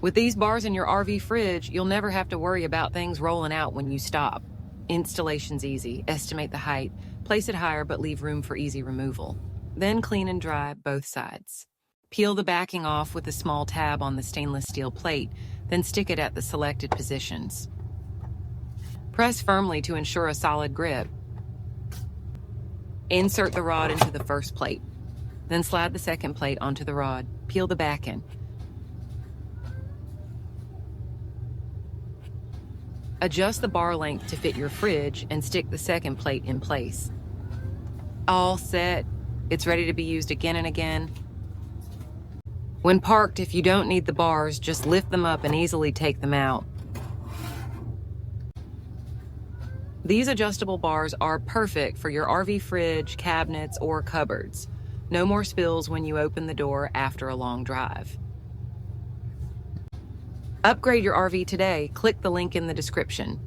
With these bars in your RV fridge, you'll never have to worry about things rolling out when you stop. Installation's easy. Estimate the height, place it higher but leave room for easy removal. Then clean and dry both sides. Peel the backing off with a small tab on the stainless steel plate, then stick it at the selected positions. Press firmly to ensure a solid grip. Insert the rod into the first plate. Then slide the second plate onto the rod. Peel the backing. Adjust the bar length to fit your fridge and stick the second plate in place. All set. It's ready to be used again and again. When parked, if you don't need the bars, just lift them up and easily take them out. These adjustable bars are perfect for your RV fridge, cabinets, or cupboards. No more spills when you open the door after a long drive. Upgrade your RV today. Click the link in the description.